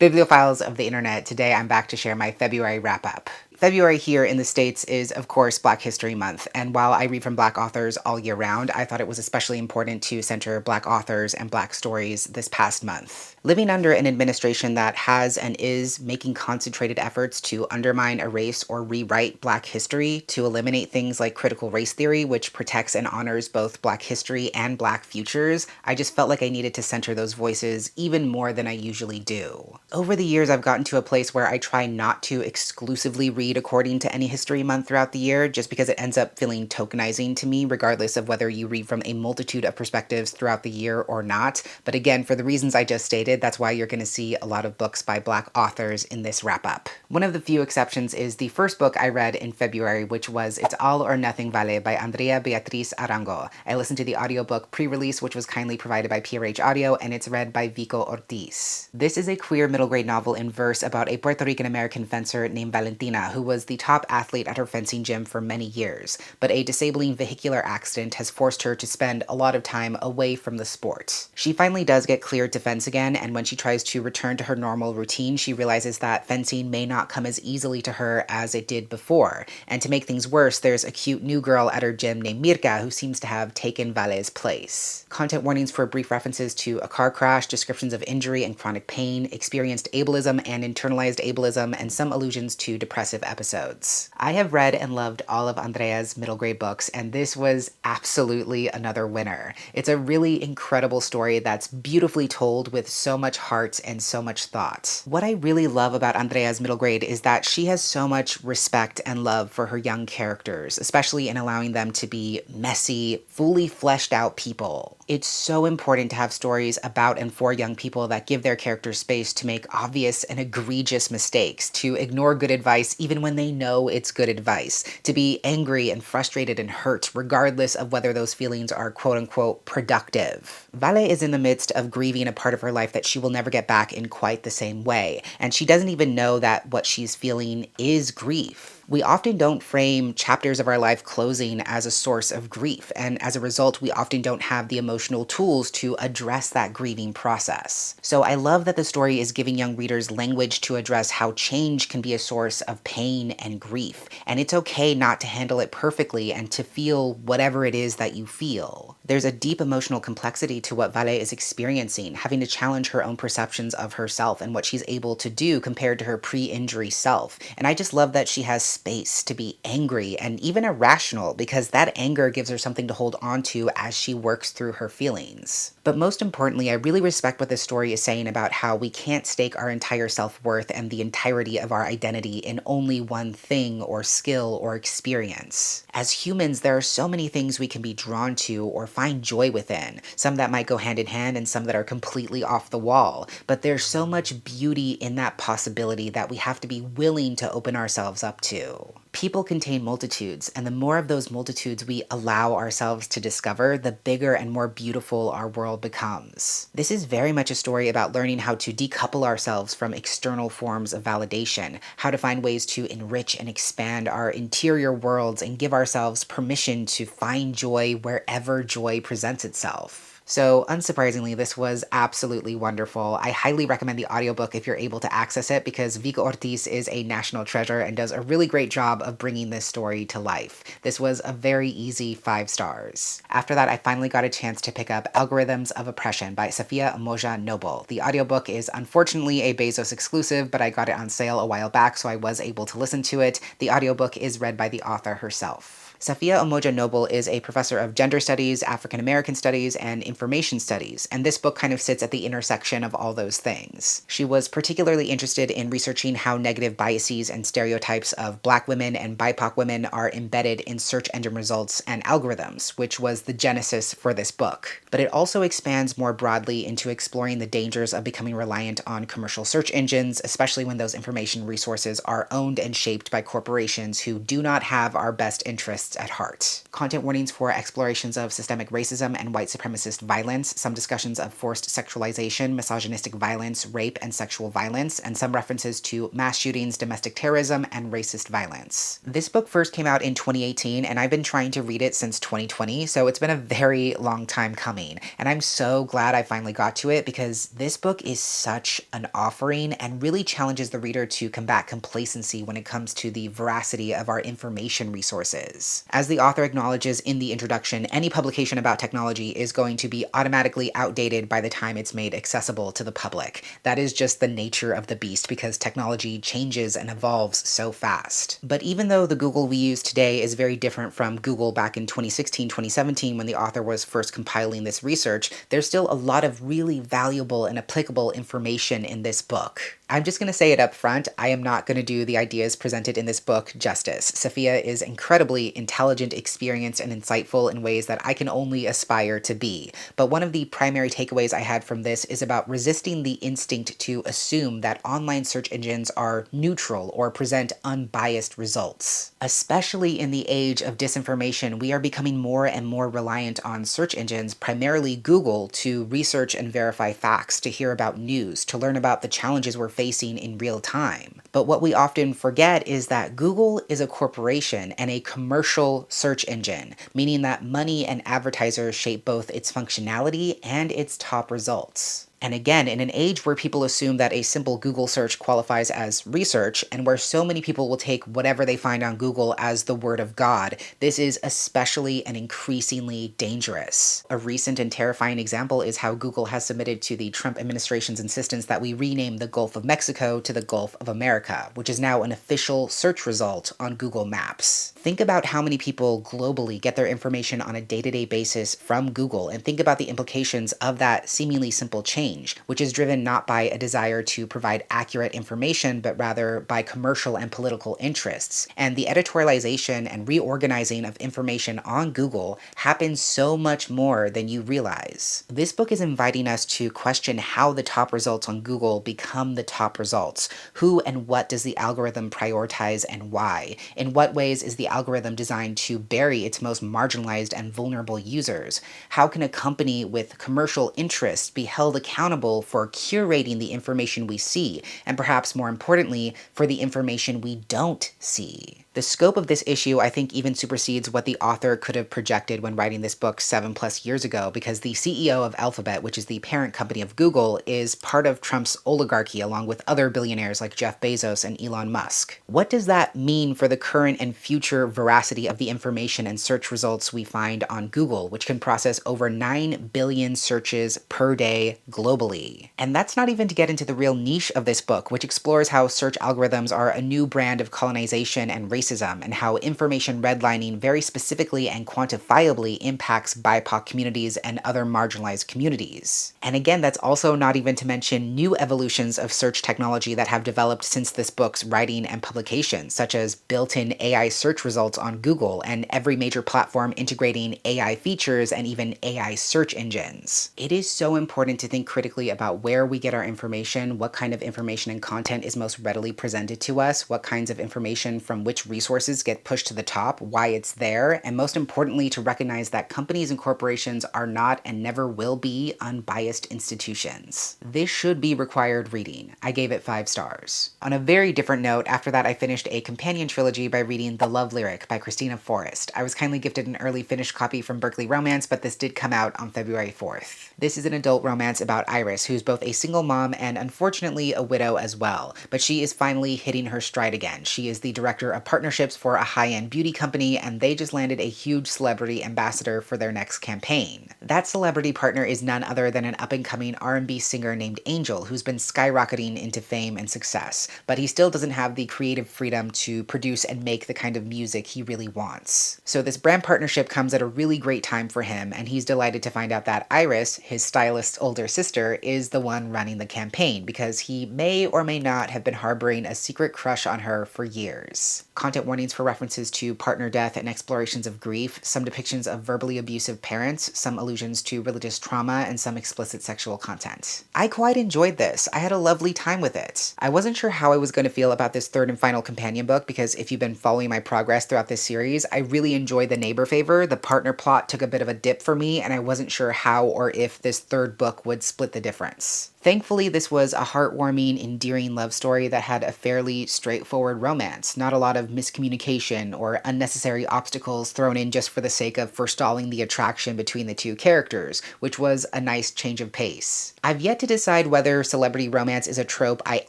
Bibliophiles of the internet, today I'm back to share my February wrap-up. February here in the States is, of course, Black History Month, and while I read from Black authors all year round, I thought it was especially important to center Black authors and Black stories this past month. Living under an administration that has and is making concentrated efforts to undermine, erase, or rewrite Black history to eliminate things like critical race theory, which protects and honors both Black history and Black futures, I just felt like I needed to center those voices even more than I usually do. Over the years, I've gotten to a place where I try not to exclusively read according to any history month throughout the year, just because it ends up feeling tokenizing to me, regardless of whether you read from a multitude of perspectives throughout the year or not. But again, for the reasons I just stated, that's why you're going to see a lot of books by Black authors in this wrap-up. One of the few exceptions is the first book I read in February, which was It's All or Nothing Vale by Andrea Beatriz Arango. I listened to the audiobook pre-release, which was kindly provided by PRH Audio, and it's read by Vico Ortiz. This is a queer middle grade novel in verse about a Puerto Rican American fencer named Valentina, who was the top athlete at her fencing gym for many years, but a disabling vehicular accident has forced her to spend a lot of time away from the sport. She finally does get cleared to fence again, and when she tries to return to her normal routine, she realizes that fencing may not come as easily to her as it did before. And to make things worse, there's a cute new girl at her gym named Mirka who seems to have taken Vale's place. Content warnings for brief references to a car crash, descriptions of injury and chronic pain, experienced ableism and internalized ableism, and some allusions to depressive episodes. I have read and loved all of Andrea's middle grade books, and this was absolutely another winner. It's a really incredible story that's beautifully told with so much heart and so much thought. What I really love about Andrea's middle grade is that she has so much respect and love for her young characters, especially in allowing them to be messy, fully fleshed out people. It's so important to have stories about and for young people that give their characters space to make obvious and egregious mistakes, to ignore good advice even when they know it's good advice, to be angry and frustrated and hurt regardless of whether those feelings are quote-unquote productive. Vale is in the midst of grieving a part of her life that she will never get back in quite the same way, and she doesn't even know that what she's feeling is grief. We often don't frame chapters of our life closing as a source of grief, and as a result, we often don't have the emotional tools to address that grieving process. So I love that the story is giving young readers language to address how change can be a source of pain and grief, and it's okay not to handle it perfectly and to feel whatever it is that you feel. There's a deep emotional complexity to what Vale is experiencing, having to challenge her own perceptions of herself and what she's able to do compared to her pre-injury self, and I just love that she has space to be angry and even irrational, because that anger gives her something to hold on to as she works through her feelings. But most importantly, I really respect what this story is saying about how we can't stake our entire self-worth and the entirety of our identity in only one thing or skill or experience. As humans, there are so many things we can be drawn to or find joy within, some that might go hand in hand and some that are completely off the wall, but there's so much beauty in that possibility that we have to be willing to open ourselves up to. People contain multitudes, and the more of those multitudes we allow ourselves to discover, the bigger and more beautiful our world becomes. This is very much a story about learning how to decouple ourselves from external forms of validation, how to find ways to enrich and expand our interior worlds and give ourselves permission to find joy wherever joy presents itself. So, unsurprisingly, this was absolutely wonderful. I highly recommend the audiobook if you're able to access it, because Vico Ortiz is a national treasure and does a really great job of bringing this story to life. This was a very easy 5 stars. After that, I finally got a chance to pick up Algorithms of Oppression by Safia Moja Noble. The audiobook is unfortunately a Bezos exclusive, but I got it on sale a while back, so I was able to listen to it. The audiobook is read by the author herself. Safia Omoja Noble is a professor of gender studies, African American studies, and information studies, and this book kind of sits at the intersection of all those things. She was particularly interested in researching how negative biases and stereotypes of Black women and BIPOC women are embedded in search engine results and algorithms, which was the genesis for this book. But it also expands more broadly into exploring the dangers of becoming reliant on commercial search engines, especially when those information resources are owned and shaped by corporations who do not have our best interests feminists at heart. Content warnings for explorations of systemic racism and white supremacist violence, some discussions of forced sexualization, misogynistic violence, rape, and sexual violence, and some references to mass shootings, domestic terrorism, and racist violence. This book first came out in 2018, and I've been trying to read it since 2020, so it's been a very long time coming. And I'm so glad I finally got to it because this book is such an offering and really challenges the reader to combat complacency when it comes to the veracity of our information resources. As the author acknowledges in the introduction, any publication about technology is going to be automatically outdated by the time it's made accessible to the public. That is just the nature of the beast because technology changes and evolves so fast. But even though the Google we use today is very different from Google back in 2016, 2017 when the author was first compiling this research, there's still a lot of really valuable and applicable information in this book. I'm just going to say it up front, I am not going to do the ideas presented in this book justice. Sophia is incredibly intelligent, experienced, and insightful in ways that I can only aspire to be. But one of the primary takeaways I had from this is about resisting the instinct to assume that online search engines are neutral or present unbiased results. Especially in the age of disinformation, we are becoming more and more reliant on search engines, primarily Google, to research and verify facts, to hear about news, to learn about the challenges we're facing in real time. But what we often forget is that Google is a corporation and a commercial search engine, meaning that money and advertisers shape both its functionality and its top results. And again, in an age where people assume that a simple Google search qualifies as research, and where so many people will take whatever they find on Google as the word of God, this is especially and increasingly dangerous. A recent and terrifying example is how Google has submitted to the Trump administration's insistence that we rename the Gulf of Mexico to the Gulf of America, which is now an official search result on Google Maps. Think about how many people globally get their information on a day-to-day basis from Google, and think about the implications of that seemingly simple change, which is driven not by a desire to provide accurate information, but rather by commercial and political interests. And the editorialization and reorganizing of information on Google happens so much more than you realize. This book is inviting us to question how the top results on Google become the top results. Who and what does the algorithm prioritize and why? In what ways is the algorithm designed to bury its most marginalized and vulnerable users? How can a company with commercial interests be held accountable for curating the information we see, and perhaps more importantly, for the information we don't see? The scope of this issue, I think, even supersedes what the author could have projected when writing this book 7+ years ago, because the CEO of Alphabet, which is the parent company of Google, is part of Trump's oligarchy along with other billionaires like Jeff Bezos and Elon Musk. What does that mean for the current and future veracity of the information and search results we find on Google, which can process over 9 billion searches per day globally? And that's not even to get into the real niche of this book, which explores how search algorithms are a new brand of colonization and racism, and how information redlining very specifically and quantifiably impacts BIPOC communities and other marginalized communities. And again, that's also not even to mention new evolutions of search technology that have developed since this book's writing and publication, such as built-in AI search results on Google and every major platform integrating AI features and even AI search engines. It is so important to think critically about where we get our information, what kind of information and content is most readily presented to us, what kinds of information from which resources get pushed to the top, why it's there, and most importantly, to recognize that companies and corporations are not and never will be unbiased institutions. This should be required reading. I gave it 5 stars. On a very different note, after that I finished a companion trilogy by reading The Love Lyric by Christina Forrest. I was kindly gifted an early finished copy from Berkeley Romance, but this did come out on February 4th. This is an adult romance about Iris, who's both a single mom and unfortunately a widow as well, but she is finally hitting her stride again. She is the director of partnerships for a high-end beauty company, and they just landed a huge celebrity ambassador for their next campaign. That celebrity partner is none other than an up-and-coming R&B singer named Angel, who's been skyrocketing into fame and success, but he still doesn't have the creative freedom to produce and make the kind of music he really wants. So this brand partnership comes at a really great time for him, and he's delighted to find out that Iris, his stylist's older sister, sister is the one running the campaign because he may or may not have been harboring a secret crush on her for years. Content warnings for references to partner death and explorations of grief, some depictions of verbally abusive parents, some allusions to religious trauma, and some explicit sexual content. I quite enjoyed this. I had a lovely time with it. I wasn't sure how I was going to feel about this third and final companion book because if you've been following my progress throughout this series, I really enjoyed the neighbor favor. The partner plot took a bit of a dip for me, and I wasn't sure how or if this third book would split the difference. Thankfully, this was a heartwarming, endearing love story that had a fairly straightforward romance, not a lot of miscommunication or unnecessary obstacles thrown in just for the sake of forestalling the attraction between the two characters, which was a nice change of pace. I've yet to decide whether celebrity romance is a trope I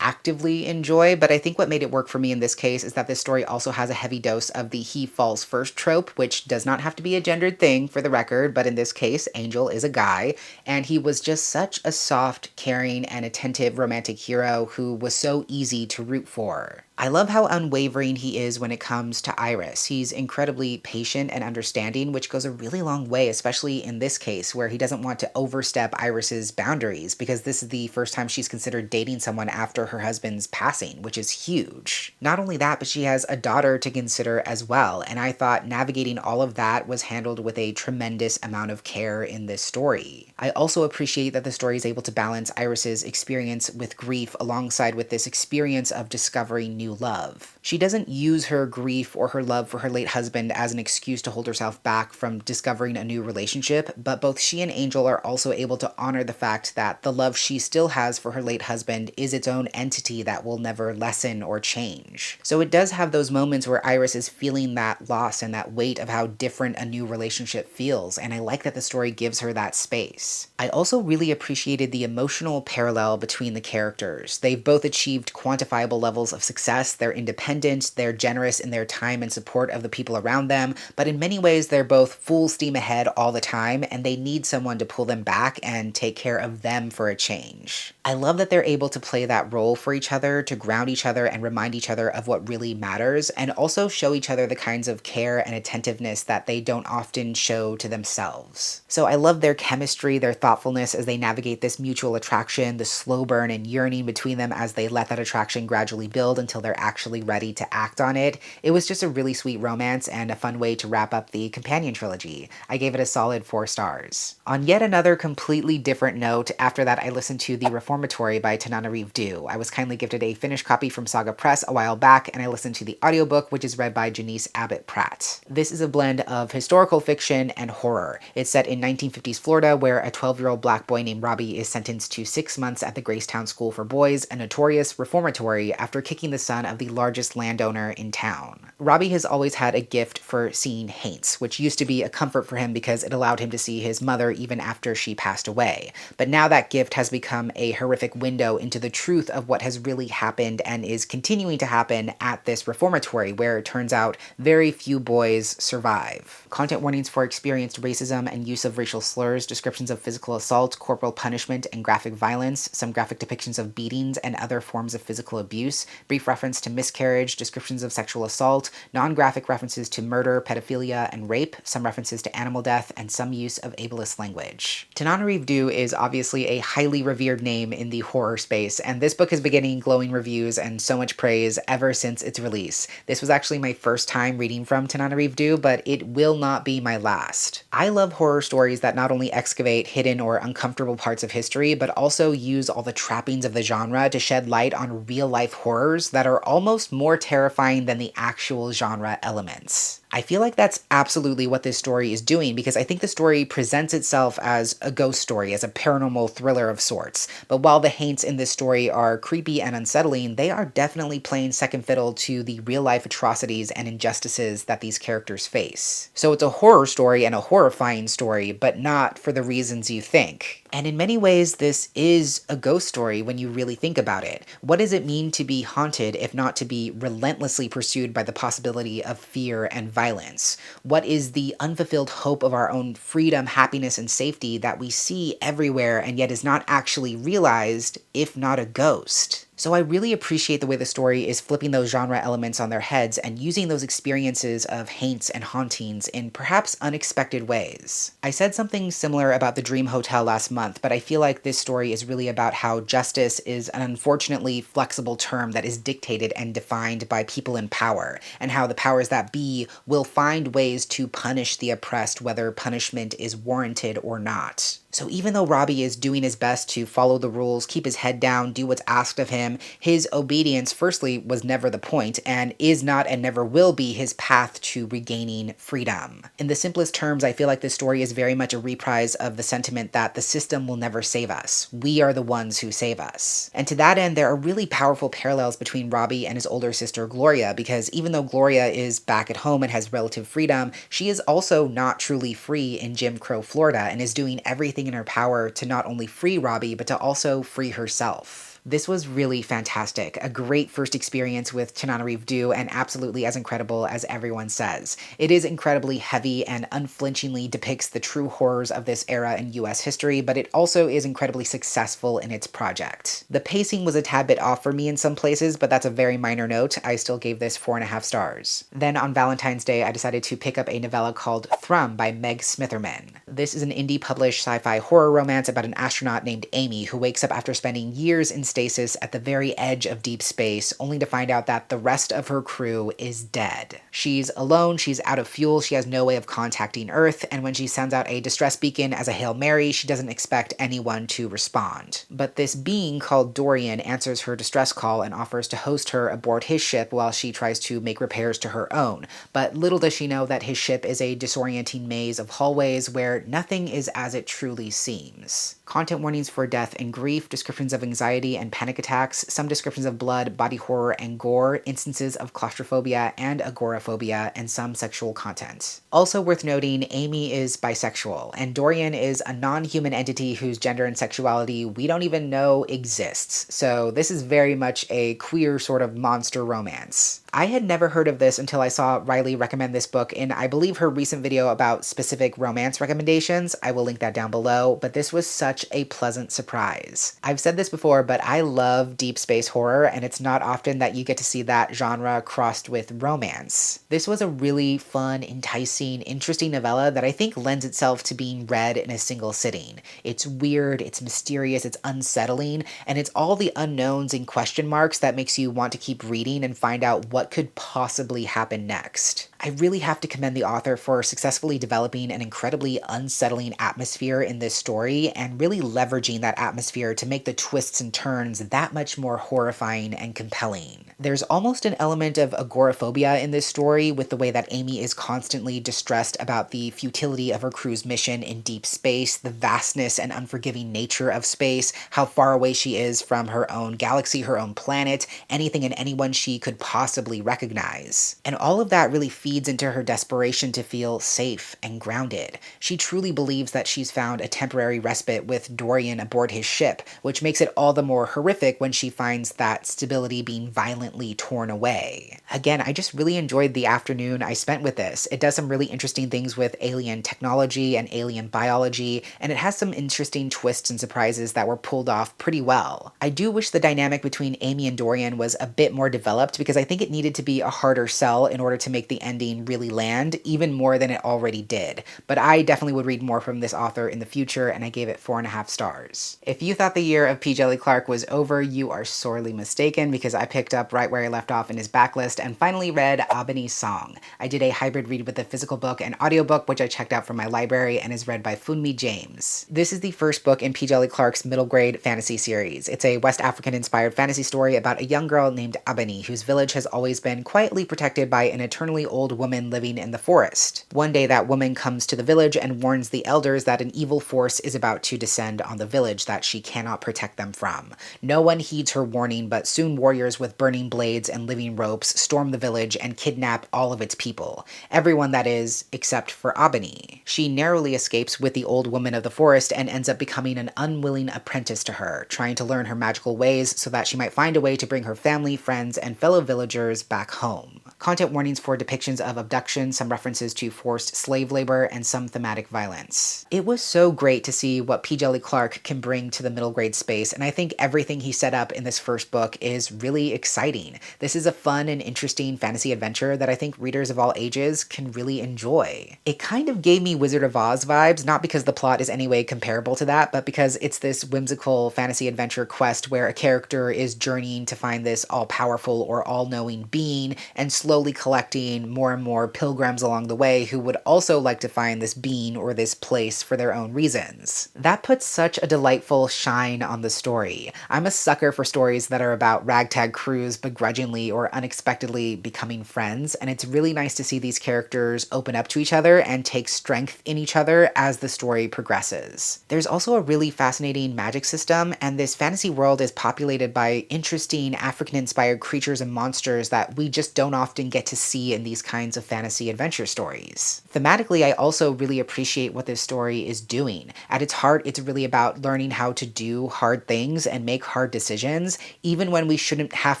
actively enjoy, but I think what made it work for me in this case is that this story also has a heavy dose of the he falls first trope, which does not have to be a gendered thing for the record, but in this case, Angel is a guy, and he was just such a soft, caring, and attentive romantic hero who was so easy to root for. I love how unwavering he is when it comes to Iris. He's incredibly patient and understanding, which goes a really long way, especially in this case, where he doesn't want to overstep Iris's boundaries, because this is the first time she's considered dating someone after her husband's passing, which is huge. Not only that, but she has a daughter to consider as well, and I thought navigating all of that was handled with a tremendous amount of care in this story. I also appreciate that the story is able to balance Iris's experience with grief alongside with this experience of discovering new love. She doesn't use her grief or her love for her late husband as an excuse to hold herself back from discovering a new relationship, but both she and Angel are also able to honor the fact that the love she still has for her late husband is its own entity that will never lessen or change. So it does have those moments where Iris is feeling that loss and that weight of how different a new relationship feels, and I like that the story gives her that space. I also really appreciated the emotional parallel between the characters. They've both achieved quantifiable levels of success. They're independent, they're generous in their time and support of the people around them, but in many ways they're both full steam ahead all the time, and they need someone to pull them back and take care of them for a change. I love that they're able to play that role for each other, to ground each other and remind each other of what really matters, and also show each other the kinds of care and attentiveness that they don't often show to themselves. So I love their chemistry, their thoughtfulness as they navigate this mutual attraction, the slow burn and yearning between them as they let that attraction gradually build until they're actually ready to act on it. It was just a really sweet romance and a fun way to wrap up the companion trilogy. I gave it a solid 4 stars. On yet another completely different note, after that I listened to The Reformatory by Tananarive Due. I was kindly gifted a finished copy from Saga Press a while back, and I listened to the audiobook, which is read by Janice Abbott Pratt. This is a blend of historical fiction and horror. It's set in 1950s Florida, where a 12-year-old black boy named Robbie is sentenced to 6 months at the Gracetown School for Boys, a notorious reformatory, after kicking the son of the largest landowner in town. Robbie has always had a gift for seeing haints, which used to be a comfort for him because it allowed him to see his mother even after she passed away. But now that gift has become a horrific window into the truth of what has really happened and is continuing to happen at this reformatory, where it turns out very few boys survive. Content warnings for experienced racism and use of racial slurs, descriptions of physical assault, corporal punishment, and graphic violence, some graphic depictions of beatings and other forms of physical abuse, brief reference to miscarriage, descriptions of sexual assault, non-graphic references to murder, pedophilia, and rape, some references to animal death, and some use of ableist language. Tananarive Due is obviously a highly revered name in the horror space, and this book has been getting glowing reviews and so much praise ever since its release. This was actually my first time reading from Tananarive Due, but it will not be my last. I love horror stories that not only excavate hidden or uncomfortable parts of history, but also use all the trappings of the genre to shed light on real-life horrors that are almost more terrifying than the actual genre elements. I feel like that's absolutely what this story is doing, because I think the story presents itself as a ghost story, as a paranormal thriller of sorts. But while the haints in this story are creepy and unsettling, they are definitely playing second fiddle to the real-life atrocities and injustices that these characters face. So it's a horror story and a horrifying story, but not for the reasons you think. And in many ways, this is a ghost story when you really think about it. What does it mean to be haunted if not to be relentlessly pursued by the possibility of fear and violence? What is the unfulfilled hope of our own freedom, happiness, and safety that we see everywhere and yet is not actually realized, if not a ghost? So I really appreciate the way the story is flipping those genre elements on their heads and using those experiences of haunts and hauntings in perhaps unexpected ways. I said something similar about The Dream Hotel last month, but I feel like this story is really about how justice is an unfortunately flexible term that is dictated and defined by people in power, and how the powers that be will find ways to punish the oppressed, whether punishment is warranted or not. So even though Robbie is doing his best to follow the rules, keep his head down, do what's asked of him, his obedience, firstly, was never the point, and is not and never will be his path to regaining freedom. In the simplest terms, I feel like this story is very much a reprise of the sentiment that the system will never save us. We are the ones who save us. And to that end, there are really powerful parallels between Robbie and his older sister Gloria, because even though Gloria is back at home and has relative freedom, she is also not truly free in Jim Crow, Florida, and is doing everything in her power to not only free Robbie, but to also free herself. This was really fantastic. A great first experience with Tananarive Due, and absolutely as incredible as everyone says. It is incredibly heavy and unflinchingly depicts the true horrors of this era in US history, but it also is incredibly successful in its project. The pacing was a tad bit off for me in some places, but that's a very minor note. I still gave this 4.5 stars. Then on Valentine's Day, I decided to pick up a novella called Thrum by Meg Smitherman. This is an indie published sci-fi horror romance about an astronaut named Amy who wakes up after spending years in stasis at the very edge of deep space, only to find out that the rest of her crew is dead. She's alone, she's out of fuel, she has no way of contacting Earth, and when she sends out a distress beacon as a Hail Mary, she doesn't expect anyone to respond. But this being called Dorian answers her distress call and offers to host her aboard his ship while she tries to make repairs to her own. But little does she know that his ship is a disorienting maze of hallways where nothing is as it truly seems. Content warnings for death and grief, descriptions of anxiety and panic attacks, some descriptions of blood, body horror, and gore, instances of claustrophobia and agoraphobia, and some sexual content. Also worth noting, Amy is bisexual, and Dorian is a non-human entity whose gender and sexuality we don't even know exists. So this is very much a queer sort of monster romance. I had never heard of this until I saw Riley recommend this book in, I believe, her recent video about specific romance recommendations. I will link that down below, but this was such a pleasant surprise. I've said this before, but I love deep space horror, and it's not often that you get to see that genre crossed with romance. This was a really fun, enticing, interesting novella that I think lends itself to being read in a single sitting. It's weird, it's mysterious, it's unsettling, and it's all the unknowns and question marks that makes you want to keep reading and find out what could possibly happen next. I really have to commend the author for successfully developing an incredibly unsettling atmosphere in this story and really leveraging that atmosphere to make the twists and turns that much more horrifying and compelling. There's almost an element of agoraphobia in this story with the way that Amy is constantly distressed about the futility of her crew's mission in deep space, the vastness and unforgiving nature of space, how far away she is from her own galaxy, her own planet, anything and anyone she could possibly recognize. And all of that really feeds into her desperation to feel safe and grounded. She truly believes that she's found a temporary respite with Dorian aboard his ship, which makes it all the more horrific when she finds that stability being violently torn away. Again, I just really enjoyed the afternoon I spent with this. It does some really interesting things with alien technology and alien biology, and it has some interesting twists and surprises that were pulled off pretty well. I do wish the dynamic between Amy and Dorian was a bit more developed because I think it needed to be a harder sell in order to make the ending really land, even more than it already did. But I definitely would read more from this author in the future, and I gave it 4.5 stars. If you thought the year of P. Djeli Clark was over, you are sorely mistaken, because I picked up right where I left off in his backlist and finally read Ebony's Song. I did a hybrid read with a physical book and audiobook, which I checked out from my library and is read by Funmi James. This is the first book in P. Djeli Clark's middle grade fantasy series. It's a West African-inspired fantasy story about a young girl named Ebony, whose village has always been quietly protected by an eternally old woman living in the forest. One day that woman comes to the village and warns the elders that an evil force is about to descend on the village that she cannot protect them from. No one heeds her warning, but soon warriors with burning blades and living ropes storm the village and kidnap all of its people. Everyone, that is, except for Ebony. She narrowly escapes with the old woman of the forest and ends up becoming an unwilling apprentice to her, trying to learn her magical ways so that she might find a way to bring her family, friends, and fellow villagers back home. Content warnings for depictions of abduction, some references to forced slave labor, and some thematic violence. It was so great to see what P. Djeli Clark can bring to the middle grade space, and I think everything he set up in this first book is really exciting. This is a fun and interesting fantasy adventure that I think readers of all ages can really enjoy. It kind of gave me Wizard of Oz vibes, not because the plot is any way comparable to that, but because it's this whimsical fantasy adventure quest where a character is journeying to find this all-powerful or all-knowing being and slowly collecting more and more pilgrims along the way who would also like to find this being or this place for their own reasons. That puts such a delightful shine on the story. I'm a sucker for stories that are about ragtag crews begrudgingly or unexpectedly becoming friends, and it's really nice to see these characters open up to each other and take strength in each other as the story progresses. There's also a really fascinating magic system, and this fantasy world is populated by interesting African-inspired creatures and monsters that we just don't often get to see in these kinds of fantasy adventure stories. Thematically, I also really appreciate what this story is doing. At its heart, it's really about learning how to do hard things and make hard decisions, even when we shouldn't have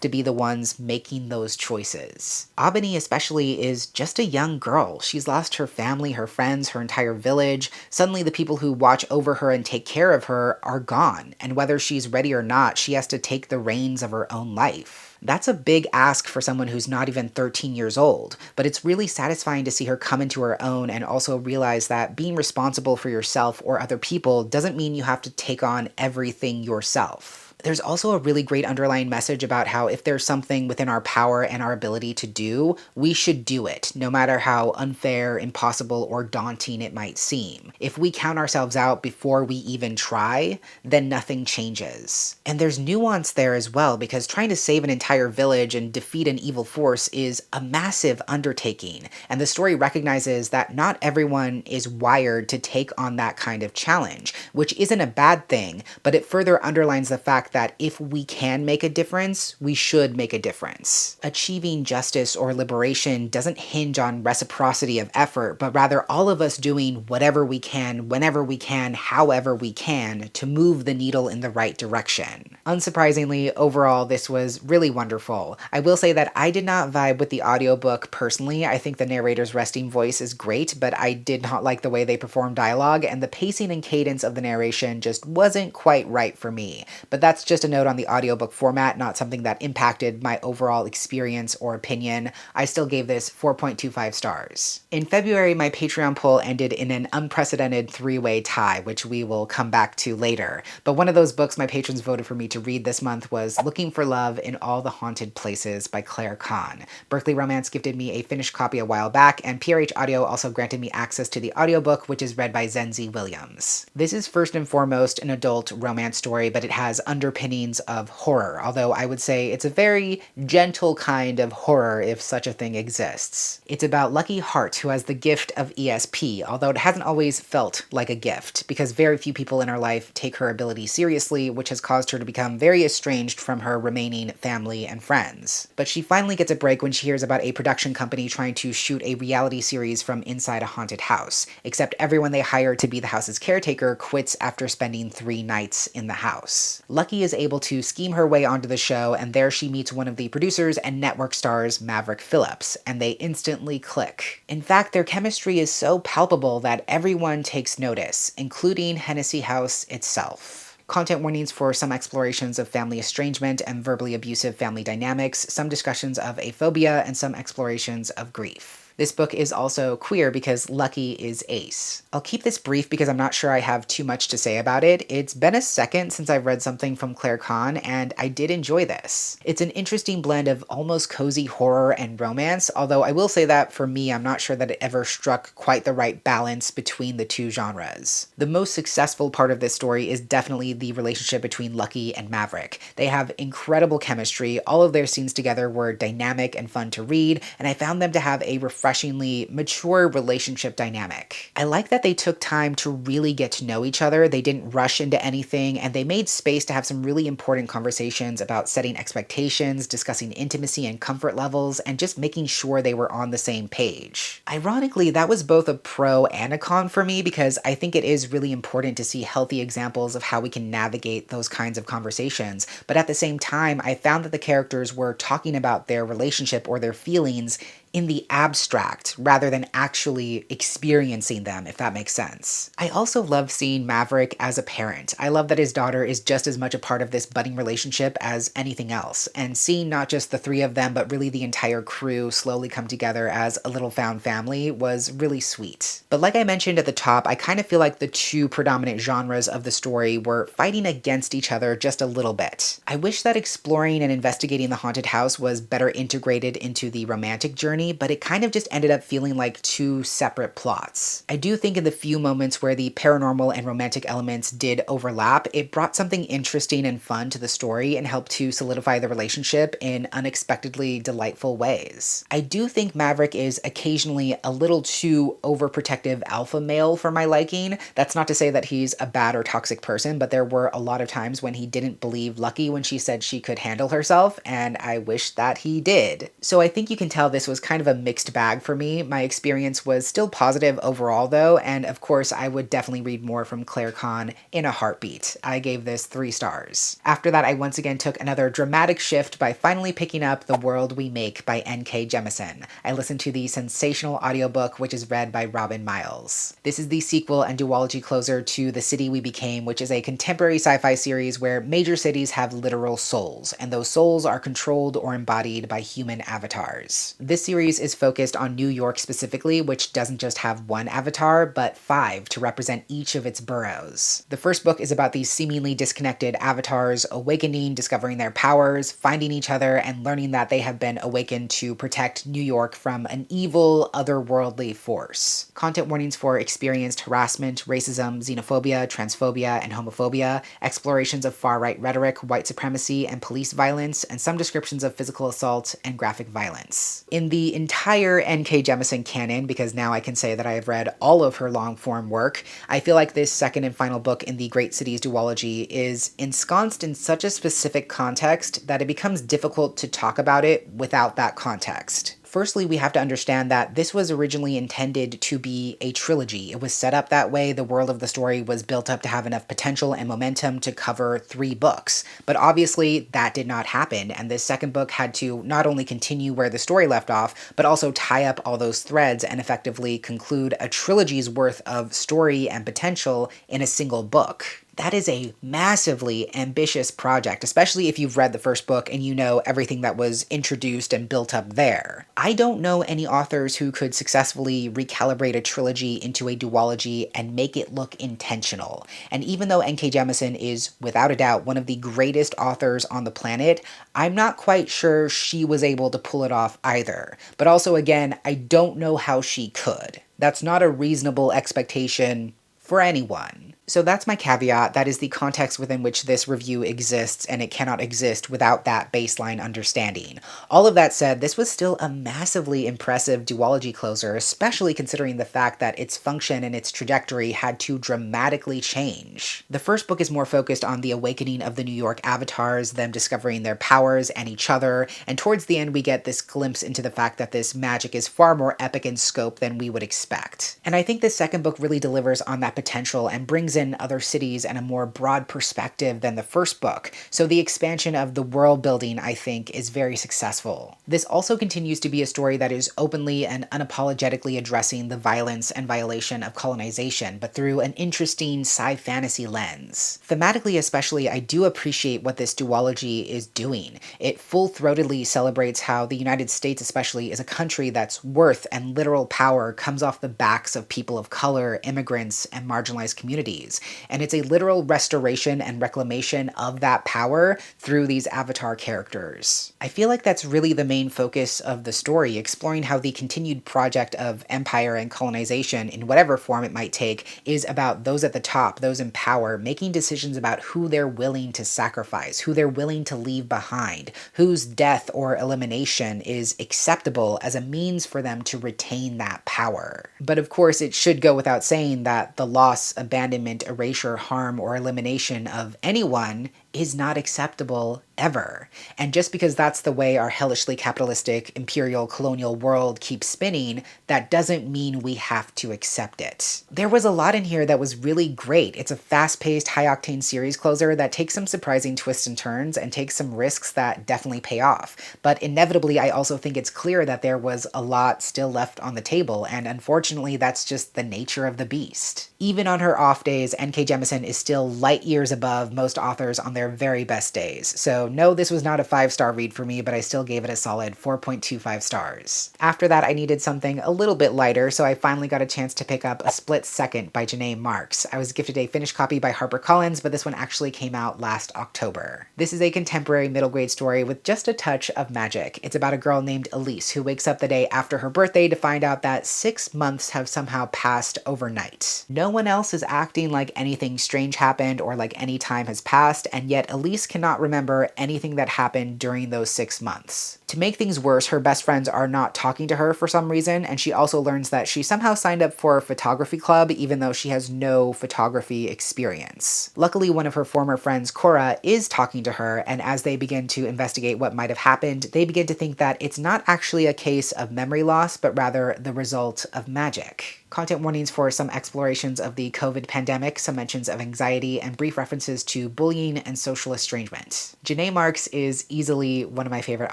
to be the ones making those choices. Abani especially is just a young girl. She's lost her family, her friends, her entire village. Suddenly the people who watch over her and take care of her are gone, and whether she's ready or not, she has to take the reins of her own life. That's a big ask for someone who's not even 13 years old, but it's really satisfying to see her come into her own and also realize that being responsible for yourself or other people doesn't mean you have to take on everything yourself. There's also a really great underlying message about how if there's something within our power and our ability to do, we should do it, no matter how unfair, impossible, or daunting it might seem. If we count ourselves out before we even try, then nothing changes. And there's nuance there as well, because trying to save an entire village and defeat an evil force is a massive undertaking, and the story recognizes that not everyone is wired to take on that kind of challenge, which isn't a bad thing, but it further underlines the fact that if we can make a difference, we should make a difference. Achieving justice or liberation doesn't hinge on reciprocity of effort, but rather all of us doing whatever we can, whenever we can, however we can, to move the needle in the right direction. Unsurprisingly, overall, this was really wonderful. I will say that I did not vibe with the audiobook personally. I think the narrator's resting voice is great, but I did not like the way they performed dialogue, and the pacing and cadence of the narration just wasn't quite right for me. But that's just a note on the audiobook format, not something that impacted my overall experience or opinion. I still gave this 4.25 stars. In February, my Patreon poll ended in an unprecedented three-way tie, which we will come back to later. But one of those books my patrons voted for me to read this month was Looking for Love in All the Haunted Places by Claire Kahn. Berkeley Romance gifted me a finished copy a while back, and PRH Audio also granted me access to the audiobook, which is read by Zenzi Williams. This is first and foremost an adult romance story, but it has underpinnings of horror, although I would say it's a very gentle kind of horror if such a thing exists. It's about Lucky Hart, who has the gift of ESP, although it hasn't always felt like a gift, because very few people in her life take her ability seriously, which has caused her to become very estranged from her remaining family and friends. But she finally gets a break when she hears about a production company trying to shoot a reality series from inside a haunted house, except everyone they hire to be the house's caretaker quits after spending 3 nights in the house. Lucky is able to scheme her way onto the show, and there she meets one of the producers and network stars, Maverick Phillips, and they instantly click. In fact, their chemistry is so palpable that everyone takes notice, including Hennessy House itself. Content warnings for some explorations of family estrangement and verbally abusive family dynamics, some discussions of aphobia, and some explorations of grief. This book is also queer because Lucky is ace. I'll keep this brief because I'm not sure I have too much to say about it. It's been a second since I've read something from Claire Kahn, and I did enjoy this. It's an interesting blend of almost cozy horror and romance, although I will say that for me, I'm not sure that it ever struck quite the right balance between the two genres. The most successful part of this story is definitely the relationship between Lucky and Maverick. They have incredible chemistry, all of their scenes together were dynamic and fun to read, and I found them to have a refreshing refreshingly mature relationship dynamic. I like that they took time to really get to know each other. They didn't rush into anything, and they made space to have some really important conversations about setting expectations, discussing intimacy and comfort levels, and just making sure they were on the same page. Ironically, that was both a pro and a con for me because I think it is really important to see healthy examples of how we can navigate those kinds of conversations. But at the same time, I found that the characters were talking about their relationship or their feelings in the abstract rather than actually experiencing them, if that makes sense. I also love seeing Maverick as a parent. I love that his daughter is just as much a part of this budding relationship as anything else, and seeing not just the three of them, but really the entire crew slowly come together as a little found family was really sweet. But like I mentioned at the top, I kind of feel like the two predominant genres of the story were fighting against each other just a little bit. I wish that exploring and investigating the haunted house was better integrated into the romantic journey, but it kind of just ended up feeling like two separate plots. I do think in the few moments where the paranormal and romantic elements did overlap, it brought something interesting and fun to the story and helped to solidify the relationship in unexpectedly delightful ways. I do think Maverick is occasionally a little too overprotective alpha male for my liking. That's not to say that he's a bad or toxic person, but there were a lot of times when he didn't believe Lucky when she said she could handle herself, and I wish that he did. So I think you can tell this was kind of a mixed bag for me. My experience was still positive overall though, and of course I would definitely read more from Claire Kahn in a heartbeat. I gave this 3 stars. After that, I once again took another dramatic shift by finally picking up The World We Make by N.K. Jemisin. I listened to the sensational audiobook, which is read by Robin Miles. This is the sequel and duology closer to The City We Became, which is a contemporary sci-fi series where major cities have literal souls, and those souls are controlled or embodied by human avatars. This series is focused on New York specifically, which doesn't just have one avatar, but 5 to represent each of its boroughs. The first book is about these seemingly disconnected avatars awakening, discovering their powers, finding each other, and learning that they have been awakened to protect New York from an evil, otherworldly force. Content warnings for experienced harassment, racism, xenophobia, transphobia, and homophobia, explorations of far-right rhetoric, white supremacy, and police violence, and some descriptions of physical assault and graphic violence. In the entire N.K. Jemisin canon, because now I can say that I have read all of her long-form work, I feel like this second and final book in the Great Cities duology is ensconced in such a specific context that it becomes difficult to talk about it without that context. Firstly, we have to understand that this was originally intended to be a trilogy. It was set up that way. The world of the story was built up to have enough potential and momentum to cover 3 books. But obviously, that did not happen, and this second book had to not only continue where the story left off, but also tie up all those threads and effectively conclude a trilogy's worth of story and potential in a single book. That is a massively ambitious project, especially if you've read the first book and you know everything that was introduced and built up there. I don't know any authors who could successfully recalibrate a trilogy into a duology and make it look intentional. And even though N.K. Jemisin is, without a doubt, one of the greatest authors on the planet, I'm not quite sure she was able to pull it off either. But also, again, I don't know how she could. That's not a reasonable expectation for anyone. So that's my caveat. That is the context within which this review exists, and it cannot exist without that baseline understanding. All of that said, this was still a massively impressive duology closer, especially considering the fact that its function and its trajectory had to dramatically change. The first book is more focused on the awakening of the New York avatars, them discovering their powers and each other, and towards the end we get this glimpse into the fact that this magic is far more epic in scope than we would expect. And I think the second book really delivers on that potential and brings in other cities and a more broad perspective than the first book, so the expansion of the world building, I think, is very successful. This also continues to be a story that is openly and unapologetically addressing the violence and violation of colonization, but through an interesting sci-fantasy lens. Thematically especially, I do appreciate what this duology is doing. It full-throatedly celebrates how the United States especially is a country that's worth and literal power comes off the backs of people of color, immigrants, and marginalized communities. stories. And it's a literal restoration and reclamation of that power through these Avatar characters. I feel like that's really the main focus of the story, exploring how the continued project of empire and colonization, in whatever form it might take, is about those at the top, those in power, making decisions about who they're willing to sacrifice, who they're willing to leave behind, whose death or elimination is acceptable as a means for them to retain that power. But of course, it should go without saying that the loss, abandonment, erasure, harm, or elimination of anyone is not acceptable ever. And just because that's the way our hellishly capitalistic, imperial, colonial world keeps spinning, that doesn't mean we have to accept it. There was a lot in here that was really great. It's a fast-paced, high-octane series closer that takes some surprising twists and turns and takes some risks that definitely pay off. But inevitably, I also think it's clear that there was a lot still left on the table, and unfortunately, that's just the nature of the beast. Even on her off days, N.K. Jemisin is still light years above most authors on their very best days. So no, this was not a 5-star read for me, but I still gave it a solid 4.25 stars. After that, I needed something a little bit lighter, so I finally got a chance to pick up A Split Second by Janae Marks. I was gifted a finished copy by HarperCollins, but this one actually came out last October. This is a contemporary middle grade story with just a touch of magic. It's about a girl named Elise who wakes up the day after her birthday to find out that 6 months have somehow passed overnight. No one else is acting like anything strange happened or like any time has passed, and yet Elise cannot remember anything that happened during those 6 months. To make things worse, her best friends are not talking to her for some reason, and she also learns that she somehow signed up for a photography club even though she has no photography experience. Luckily, one of her former friends, Cora, is talking to her, and as they begin to investigate what might have happened, they begin to think that it's not actually a case of memory loss, but rather the result of magic. Content warnings for some explorations of the COVID pandemic, some mentions of anxiety, and brief references to bullying and social estrangement. Janae Marks is easily one of my favorite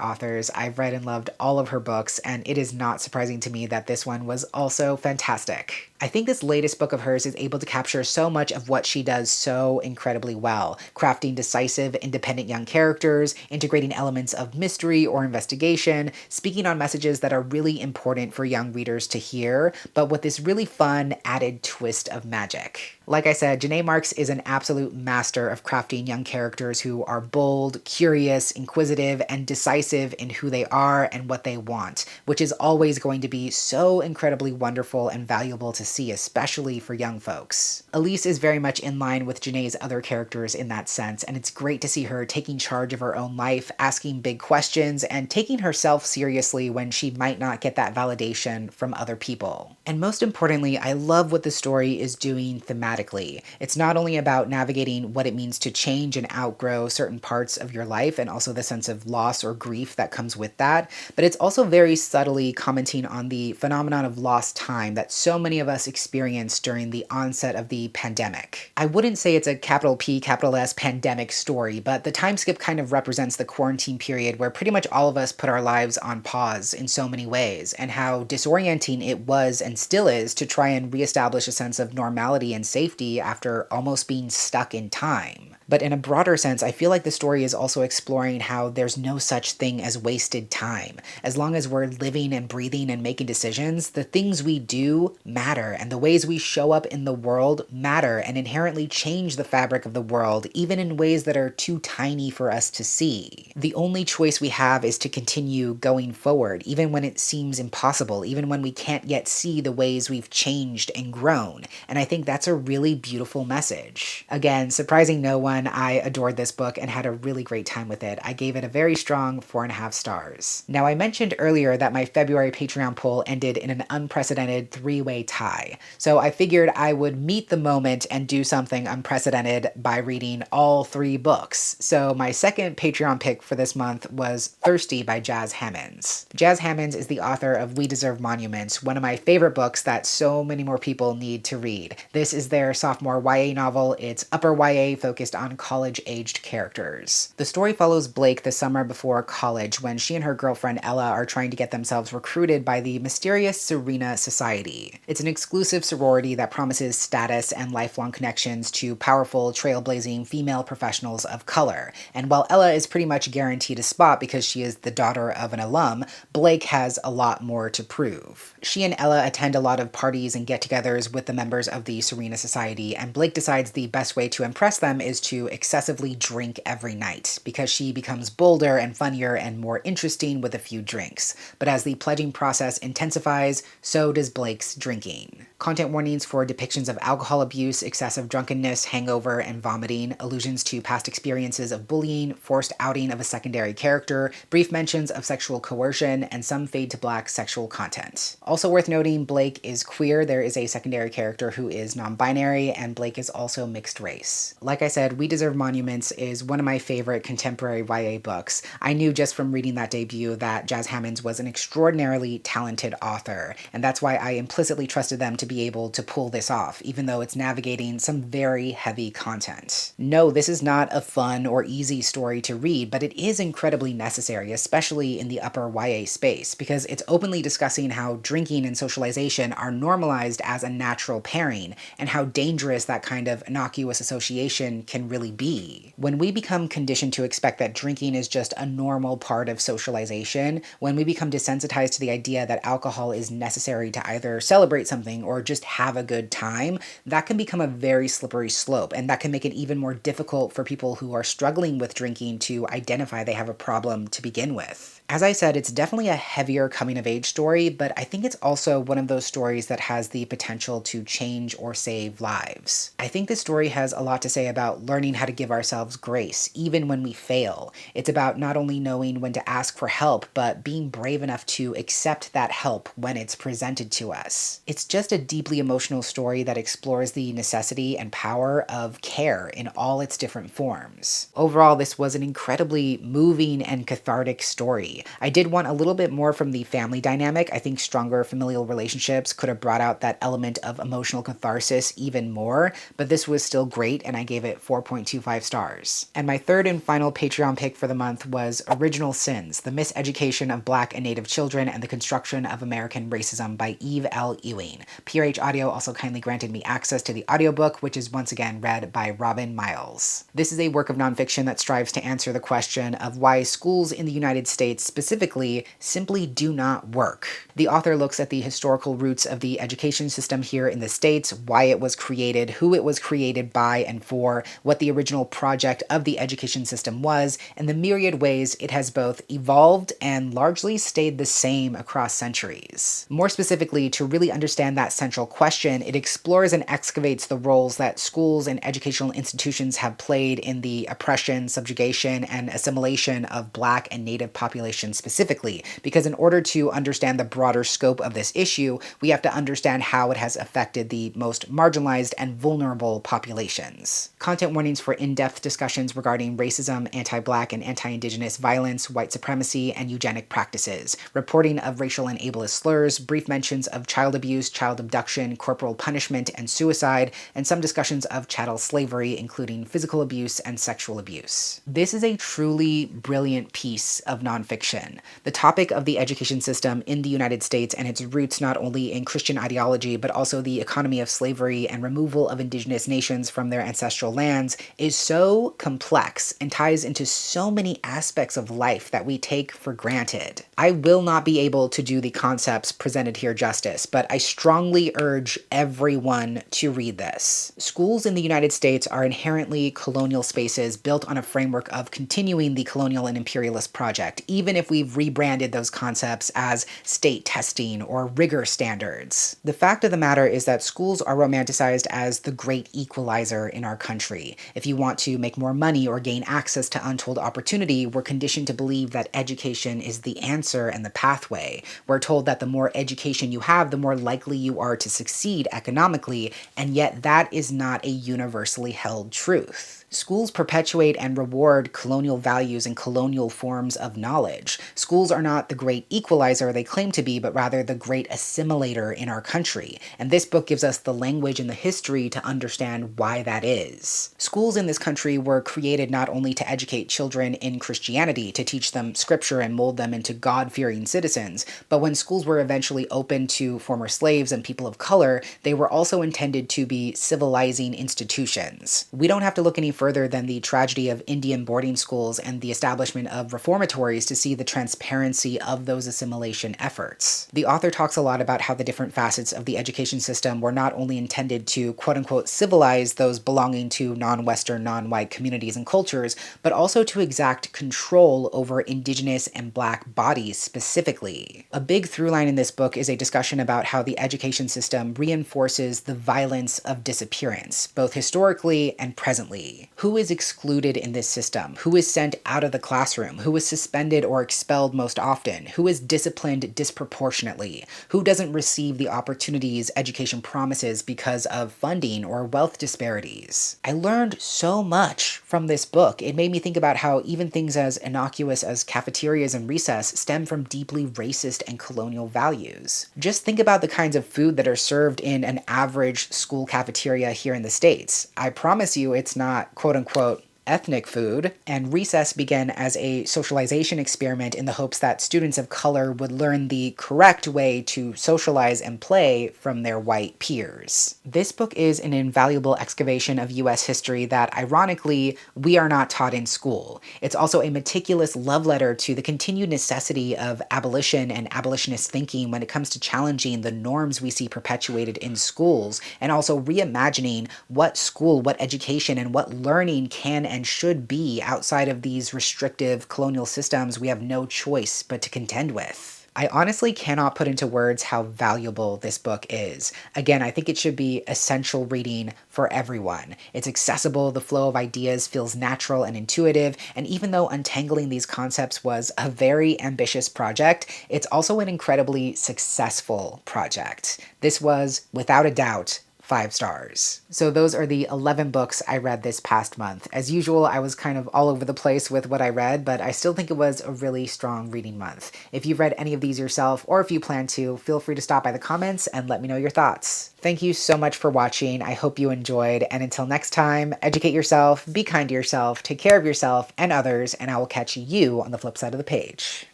authors. I've read and loved all of her books, and it is not surprising to me that this one was also fantastic. I think this latest book of hers is able to capture so much of what she does so incredibly well, crafting decisive, independent young characters, integrating elements of mystery or investigation, speaking on messages that are really important for young readers to hear, but with this really fun added twist of magic. Like I said, Janae Marks is an absolute master of crafting young characters who are bold, curious, inquisitive, and decisive in who they are and what they want, which is always going to be so incredibly wonderful and valuable to see, especially for young folks. Elise is very much in line with Janae's other characters in that sense, and it's great to see her taking charge of her own life, asking big questions, and taking herself seriously when she might not get that validation from other people. And most importantly, I love what the story is doing thematically. It's not only about navigating what it means to change and outgrow certain parts of your life and also the sense of loss or grief that comes with that, but it's also very subtly commenting on the phenomenon of lost time that so many of us experienced during the onset of the pandemic. I wouldn't say it's a capital P, capital S pandemic story, but the time skip kind of represents the quarantine period where pretty much all of us put our lives on pause in so many ways, and how disorienting it was and still is to try and reestablish a sense of normality and safety after almost being stuck in time. But in a broader sense, I feel like the story is also exploring how there's no such thing as wasted time. As long as we're living and breathing and making decisions, the things we do matter, and the ways we show up in the world matter and inherently change the fabric of the world, even in ways that are too tiny for us to see. The only choice we have is to continue going forward, even when it seems impossible, even when we can't yet see the ways we've changed and grown. And I think that's a really beautiful message. Again, surprising no one, I adored this book and had a really great time with it. I gave it a very strong 4.5 stars. Now, I mentioned earlier that my February Patreon poll ended in an unprecedented 3-way tie. So I figured I would meet the moment and do something unprecedented by reading all 3 books. So my second Patreon pick for this month was Thirsty by Jas Hammonds. Jas Hammonds is the author of We Deserve Monuments, one of my favorite books that so many more people need to read. This is their sophomore YA novel. It's upper YA focused on on college-aged characters. The story follows Blake the summer before college when she and her girlfriend Ella are trying to get themselves recruited by the mysterious Serena Society. It's an exclusive sorority that promises status and lifelong connections to powerful, trailblazing female professionals of color. And while Ella is pretty much guaranteed a spot because she is the daughter of an alum, Blake has a lot more to prove. She and Ella attend a lot of parties and get-togethers with the members of the Serena Society, and Blake decides the best way to impress them is to excessively drink every night, because she becomes bolder and funnier and more interesting with a few drinks. But as the pledging process intensifies, so does Blake's drinking. Content warnings for depictions of alcohol abuse, excessive drunkenness, hangover, and vomiting, allusions to past experiences of bullying, forced outing of a secondary character, brief mentions of sexual coercion, and some fade to black sexual content. Also worth noting, Blake is queer. There is a secondary character who is non-binary, and Blake is also mixed race. Like I said, We Deserve Monuments is one of my favorite contemporary YA books. I knew just from reading that debut that Jas Hammonds was an extraordinarily talented author, and that's why I implicitly trusted them to be able to pull this off, even though it's navigating some very heavy content. No, this is not a fun or easy story to read, but it is incredibly necessary, especially in the upper YA space, because it's openly discussing how drinking and socialization are normalized as a natural pairing, and how dangerous that kind of innocuous association can really be. When we become conditioned to expect that drinking is just a normal part of socialization, when we become desensitized to the idea that alcohol is necessary to either celebrate something or just have a good time, that can become a very slippery slope, and that can make it even more difficult for people who are struggling with drinking to identify they have a problem to begin with. As I said, it's definitely a heavier coming-of-age story, but I think it's also one of those stories that has the potential to change or save lives. I think this story has a lot to say about learning how to give ourselves grace, even when we fail. It's about not only knowing when to ask for help, but being brave enough to accept that help when it's presented to us. It's just a deeply emotional story that explores the necessity and power of care in all its different forms. Overall, this was an incredibly moving and cathartic story. I did want a little bit more from the family dynamic. I think stronger familial relationships could have brought out that element of emotional catharsis even more, but this was still great, and I gave it 4.25 stars. And my third and final Patreon pick for the month was Original Sins: The Miseducation of Black and Native Children and the Construction of American Racism by Eve L. Ewing. PRH Audio also kindly granted me access to the audiobook, which is once again read by Robin Miles. This is a work of nonfiction that strives to answer the question of why schools in the United States specifically simply do not work. The author looks at the historical roots of the education system here in the States, why it was created, who it was created by and for, what the original project of the education system was, and the myriad ways it has both evolved and largely stayed the same across centuries. More specifically, to really understand that central question, it explores and excavates the roles that schools and educational institutions have played in the oppression, subjugation, and assimilation of Black and Native populations specifically, because in order to understand the broader scope of this issue, we have to understand how it has affected the most marginalized and vulnerable populations. Content warnings for in-depth discussions regarding racism, anti-Black and anti-Indigenous violence, white supremacy, and eugenic practices, reporting of racial and ableist slurs, brief mentions of child abuse, child abduction, corporal punishment, and suicide, and some discussions of chattel slavery, including physical abuse and sexual abuse. This is a truly brilliant piece of nonfiction. The topic of the education system in the United States and its roots not only in Christian ideology, but also the economy of slavery and removal of indigenous nations from their ancestral lands is so complex and ties into so many aspects of life that we take for granted. I will not be able to do the concepts presented here justice, but I strongly urge everyone to read this. Schools in the United States are inherently colonial spaces built on a framework of continuing the colonial and imperialist project, even if we've rebranded those concepts as state testing or rigor standards. The fact of the matter is that schools are romanticized as the great equalizer in our country. If you want to make more money or gain access to untold opportunity, we're conditioned to believe that education is the answer and the pathway. We're told that the more education you have, the more likely you are to succeed economically, and yet that is not a universally held truth. Schools perpetuate and reward colonial values and colonial forms of knowledge. Schools are not the great equalizer they claim to be, but rather the great assimilator in our country. And this book gives us the language and the history to understand why that is. Schools in this country were created not only to educate children in Christianity, to teach them scripture and mold them into God-fearing citizens, but when schools were eventually opened to former slaves and people of color, they were also intended to be civilizing institutions. We don't have to look any further than the tragedy of Indian boarding schools and the establishment of reformatories to see the transparency of those assimilation efforts. The author talks a lot about how the different facets of the education system were not only intended to quote-unquote civilize those belonging to non-Western, non-white communities and cultures, but also to exact control over indigenous and black bodies specifically. A big through line in this book is a discussion about how the education system reinforces the violence of disappearance, both historically and presently. Who is excluded in this system? Who is sent out of the classroom? Who is suspended or expelled most often? Who is disciplined disproportionately? Who doesn't receive the opportunities education promises because of funding or wealth disparities? I learned so much from this book. It made me think about how even things as innocuous as cafeterias and recess stem from deeply racist and colonial values. Just think about the kinds of food that are served in an average school cafeteria here in the States. I promise you it's not quote-unquote ethnic food, and recess began as a socialization experiment in the hopes that students of color would learn the correct way to socialize and play from their white peers. This book is an invaluable excavation of US history that, ironically, we are not taught in school. It's also a meticulous love letter to the continued necessity of abolition and abolitionist thinking when it comes to challenging the norms we see perpetuated in schools, and also reimagining what school, what education, and what learning can and should be outside of these restrictive colonial systems we have no choice but to contend with. I honestly cannot put into words how valuable this book is. Again, I think it should be essential reading for everyone. It's accessible, the flow of ideas feels natural and intuitive, and even though untangling these concepts was a very ambitious project, it's also an incredibly successful project. This was, without a doubt, 5 stars. So those are the 11 books I read this past month. As usual, I was kind of all over the place with what I read, but I still think it was a really strong reading month. If you've read any of these yourself, or if you plan to, feel free to stop by the comments and let me know your thoughts. Thank you so much for watching. I hope you enjoyed, and until next time, educate yourself, be kind to yourself, take care of yourself and others, and I will catch you on the flip side of the page.